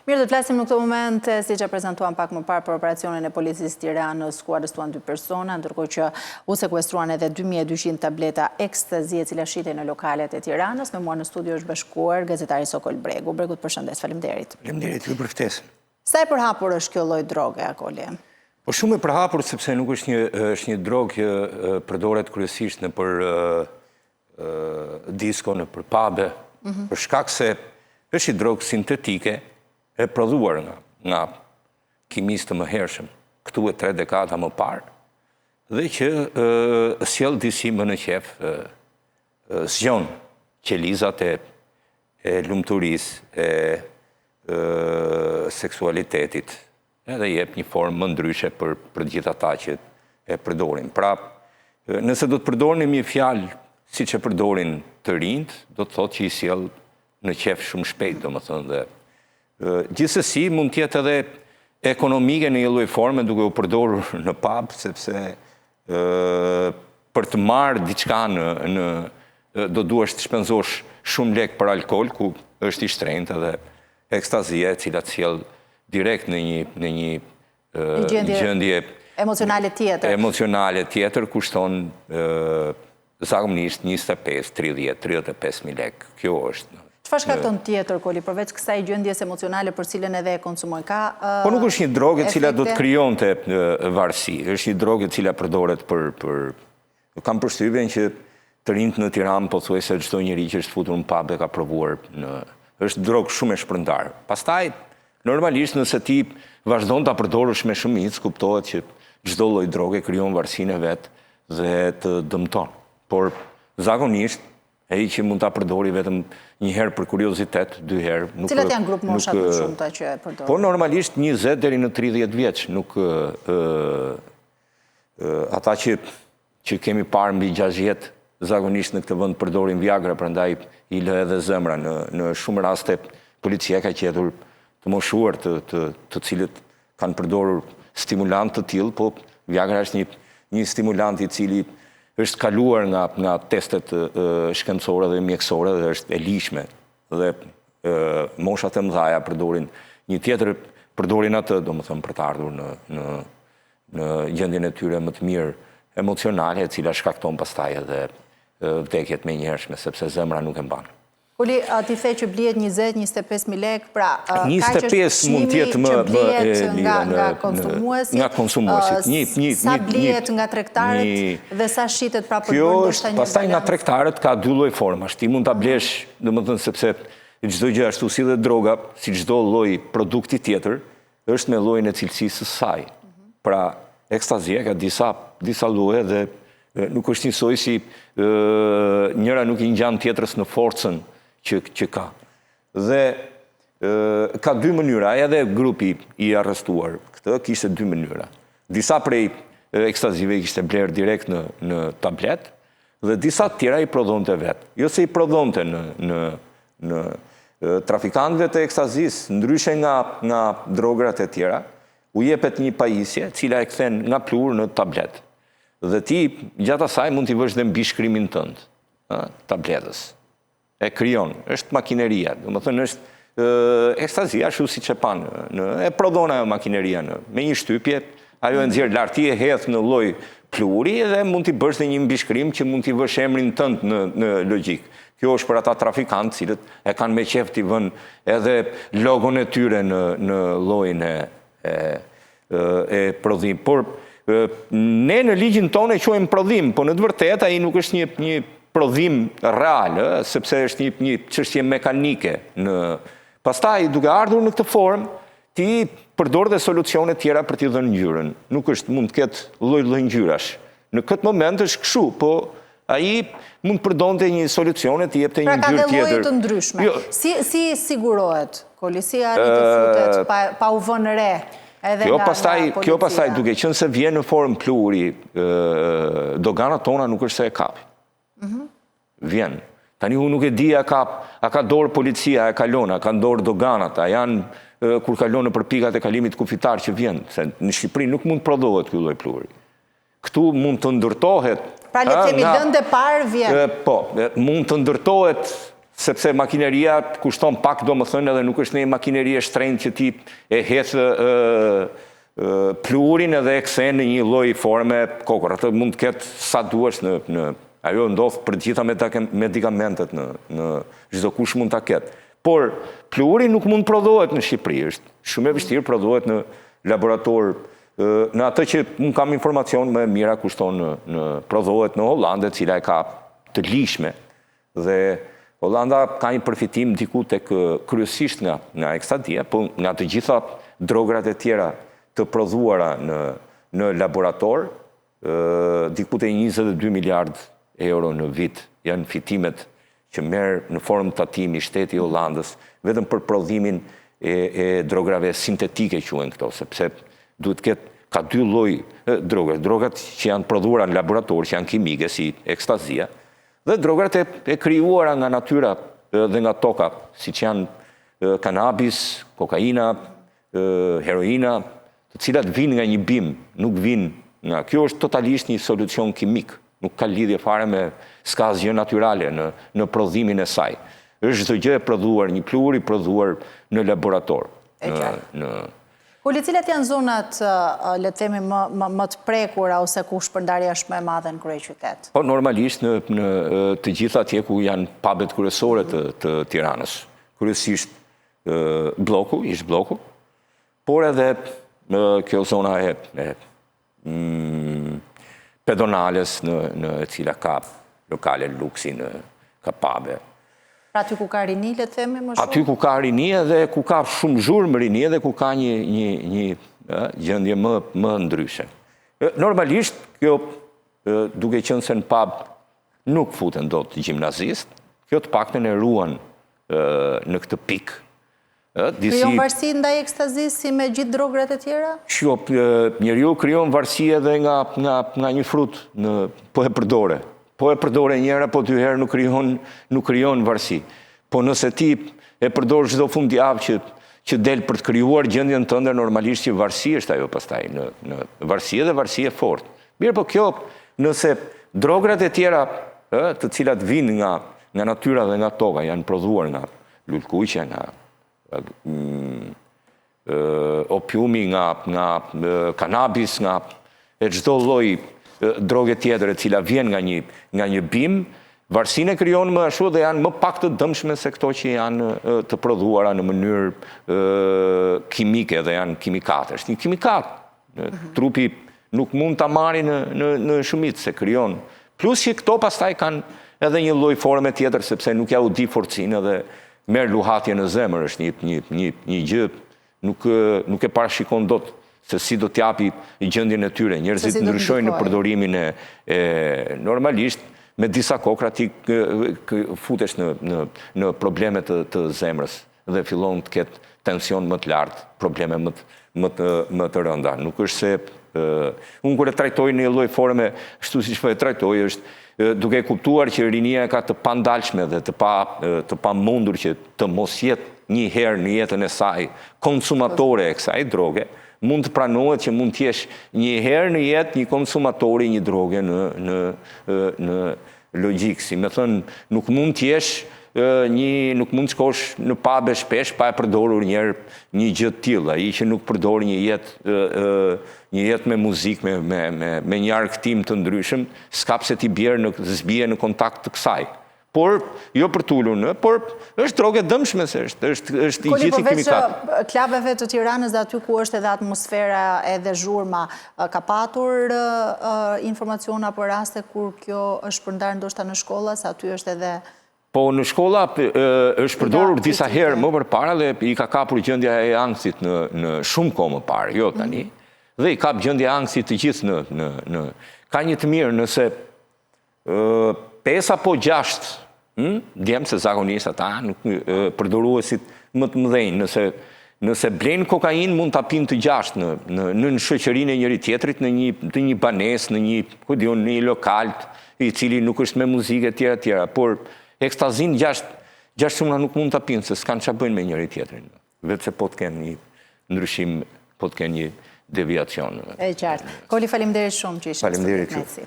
Mirë, do të flasim në këtë moment, si që prezentuan pak më parë për operacionin e policisë Tiranës, ku arrestuan 2 persona, ndërkohë që u sekuestruan edhe 2200 tableta ekstazi e cila shitej në lokalet e Tiranës. Me mua në studio është bashkuar gazetari Sokol Bregu. Bregu, të përshëndes, faleminderit. Faleminderit, ju për ftesën. Sa e përhapur është kjo lloj droge, Akoli? Po shumë e përhapur, sepse nuk është një drogë që përdoret kryesisht në për disko, në për pube, për shkak se është një drogë sintetike e prodhuar nga kimistë të mëhershëm, këtu e 3 dekada më parë, dhe që sjell disi më në qef, zgjon qelizat e lumturisë, e seksualitetit, edhe jep një formë më ndryshe për gjithë ata që e përdorin. Pra, nëse do të përdorim një fjalë siç e përdorin të rinjt, do të thotë që i sjell në qef shumë shpejt, domethënë, dhe gjithsesi mund të jetë edhe ekonomike në një lloj forme duke u përdorur në pub, sepse për të marrë diçka do duhesh të shpenzosh shumë lek për alkool, ku është i shtrenjtë, edhe ekstazia e cila sjell direkt në një gjendje emocionale tjetër kushton zakonisht 25, 30, 35.000 lek. Kjo është. Çfarë shkakton tjetër, Koli, përveç kësaj gjendjes emocionale për cilën edhe e konsumojnë? Po nuk është një drogë e cila do të krijonte varësi. Është një drogë e cila përdoret për kam përshtypjen që të rinjt në Tiranë pothuajse çdo njeri që është futur në pub e ka provuar është drogë shumë e shpërndarë. Pastaj normalisht nëse ti vazhdon ta përdorësh me shumicë, kuptohet që çdo lloj droge krijon varësinë e vet dhe të dëmton. Por zakonisht ai që mund ta përdori vetëm një herë për kuriozitet, 2 herë, nuk. Cilat janë grup mosha të shumta që e përdorin? Po normalisht 20 deri në 30 vjeç, nuk ata që kemi parë mbi 60 zakonisht në këtë vend përdorin Viagra, prandaj i lë edhe zemra në shumë raste policia ka gjetur të moshuar të cilët kanë përdorur stimulant të tillë, po Viagra është një stimulant i cili është kaluar nga testet shkencore dhe mjekësore dhe është e lishme. Dhe moshat e mëdha përdorin një tjetër, përdorin atë, domethënë, për të ardhur në gjendjen e tyre më të mirë emocionale, e cila shkakton pastaj edhe vdekjet menjëhershme, sepse zemra nuk e mban. Koli, ti the që blihet 20-25.000 lek, pra 25 mund të jetë më nga konsumuesit. Nga konsumuesit. Sa blihet nga tregtarët dhe sa shitet pra për kjo pastaj nga tregtarët ka 2 lloj formash. Ti mund ta blesh, domethënë sepse çdo gjë ashtu si dhe droga, si çdo lloj produkti tjetër, është me llojin e cilësisë së saj. Pra, ekstazia ka disa lloje dhe nuk është njësoj si njëra nuk i ngjan tjetrës në forcën që ka. Dhe ka 2 mënyra, edhe grupi i arrestuar këtë kishte 2 mënyra. Disa prej ekstazive kishte bler direkt në tablet, dhe disa tjera i prodhonte vetë. Jo se i prodhonte në trafikantëve të ekstazis, ndryshe nga drograt e tjera, u jepet një pajisje, cila e kthen nga plur në tablet. Dhe ti, gjatë asaj, mund t'i vësh dhe mbi shkrimin tënd, tabletës. E krijon, është makineria, domethënë është ekstazia, ashtu siç e pan, e prodhon ajo makineria me një shtypje, ajo e nxjerr lart, ti e hedh në lloj pluri dhe mund t'i bësh dhe një mbishkrim që mund t'i vësh emrin tënd në logjik. Kjo është për ata trafikantë cilët e kanë me qef t'i vënë edhe logon e tyre në llojin e prodhim. Por ne në ligjin tonë e quajmë prodhim, po në të vërtetë ai nuk është një prodhim real, sepse është një çështje mekanike. Pastaj, duke ardhur në këtë formë, ti përdor dhe solucione tjera për t'i dhënë ngjyrën. Nuk është, mund të ketë lloj ngjyrash. Në këtë moment është kështu, po ai mund përdonte një solucione të jepte një ngjyrë tjetër. Pra ka dhe lloje të ndryshme. Si sigurohet, Koli, si arrit të futet pa u vënë re? Kjo pastaj duke qenë se vjen në formë pluri, doganat tona nuk është se e kapi. Vjen. Tani unë nuk e di a ka dorë policia, a kalon, a ka dorë doganat, a janë kur kalon për pikat e kalimit kufitar që vjen. Se në Shqipëri nuk mund prodhohet ky lloj pluri. Këtu mund të ndërtohet. Pra le të themi lëndë e parë vjen. Po, mund të ndërtohet sepse makineria kushton pak, do më thënë, edhe nuk është një makineria shtrenjtë që ti e hethë pluhurin edhe e kthen në një lloj forme kokor. Atë mund të ketë sa duash në ajo ndodh për të gjitha medikamentet në çdo kush mund ta ketë. Por pluhuri nuk mund prodhohet në Shqipëri, është shumë e vështirë prodhohet në laborator. Në atë që unë kam informacion më mira kushton prodhohet në Hollandë, e cila e ka të lishme. Dhe Holanda ka një përfitim diku tek kryesisht nga ekstadia, po nga të gjitha drograt e tjera të prodhuara në laborator, diku te 22 miliard euro në vit janë fitimet që merr në formë tatimi shteti i Hollandës vetëm për prodhimin e drograve sintetike quhen këto, sepse duhet ka dy lloj drogat që janë prodhuara në laborator, që janë kimike si ekstazia, dhe drograt e krijuara nga natyra dhe nga toka, siç janë kanabis, kokaina, heroina, të cilat vinë nga një bim, nuk vinë nga. Kjo është totalisht një solucion kimik, nuk ka lidhje fare me s'ka asgjë natyrale në prodhimin e saj. Është çdo gjë e prodhuar, një pluhur i prodhuar në laborator. Poli, cilat janë zonat, le të themi, më të prekura ose ku shpërndarja është më e madhe në kryeqytet? Po normalisht në të gjitha atje ku janë pabet kryesore të Tiranës. Kryesisht bloku, ish bloku, por edhe kjo zona e pedonales në e cila ka lokale luksi, ka pabe. Pra aty ku ka rini, le të themi më shumë? Aty ku ka rini edhe ku ka shumë zhurmë rini edhe ku ka një gjendje më ndryshe. Normalisht, kjo duke qenë se në pab nuk futen dot gjimnazist, kjo të paktën e ruan në këtë pikë. Krijon varësi ndaj ekstazisë si me gjithë drograt e tjera? Njeriu krijon varësi edhe nga një frut, po e përdore. Po e përdore njëra, po dy herë nuk krijon varësi. Po nëse ti e përdor çdo fundjavë që del për të krijuar gjendjen tënde, normalisht që varësi është ajo pastaj, në varësi dhe varësi e fortë. Mirë, po kjo, nëse drograt e tjera, të cilat vinë nga natyra dhe nga toka, janë prodhuar nga lulkuqe, nga opiumi, nga kanabis, nga e çdo lloj droge tjetër e cila vjen nga një bim, varësinë e krijon më ashtu dhe janë më pak të dëmshme se këto që janë të prodhuara në mënyrë kimike dhe janë kimikate. Është një kimikat. Trupi nuk mund ta marrë në shumicë se krijon. Plus që këto pastaj kanë edhe një lloj forme tjetër sepse nuk ja u di forcinë dhe merr luhatje në zemër, është një gjë nuk e parashikon dot se si do t'japi gjendjen e tyre. Njerëzit ndryshojnë në përdorimin e normalisht me disa kokra ti futesh në probleme të zemrës dhe fillon të ketë tension më të lartë, probleme më të rënda. Nuk është se unë kur e trajtoj në një lloj forme, ashtu siç po e trajtoj, është duke kuptuar që rinia ka të pandalshme dhe të pamundur që të mos jetë një herë në jetën e saj konsumatore e kësaj droge, mund të pranohet që mund t'jesh një herë në jetë një konsumatori një droge në logjik. Si me thënë, nuk mund t'jesh nuk mund të shkosh në pabe shpesh pa e përdorur një gjë të tillë. Ai që nuk përdor një jetë me muzikë, me një argëtim të ndryshëm, s'ka pse ti zbije në kontakt të kësaj. Por, jo për t'ulur por është droge dëmshme se është i gjithë i kimikat. Përveç klubeve të Tiranës dhe aty ku është edhe atmosfera edhe zhurma, ka patur informaciona për raste kur kjo është përndarë ndoshta në shkolla, se aty është edhe... Po në shkolla është përdorur disa herë më përpara dhe i ka kapur gjendja e ankthit në shumë kohë më parë, jo tani. Dhe i kap gjendja e ankthit të gjithë në... Ka një të mirë nëse 5 apo 6 djemë se zakonisht ata përdoruesit më të mëdhenj, nëse blenë kokain mund të apin të 6 në shoqërinë e njëri tjetrit, në një banes, në një lokal i cili nuk është me muzikë e tjera, por ekstazin 6 shumë nuk mund të apin, se s'kanë që bëjnë me njëri tjetrin. Vetë se po të kenë një ndryshim, po të kenë një deviacion. E qartë. Koli, faleminderit shumë që ishte. Faleminderit ju.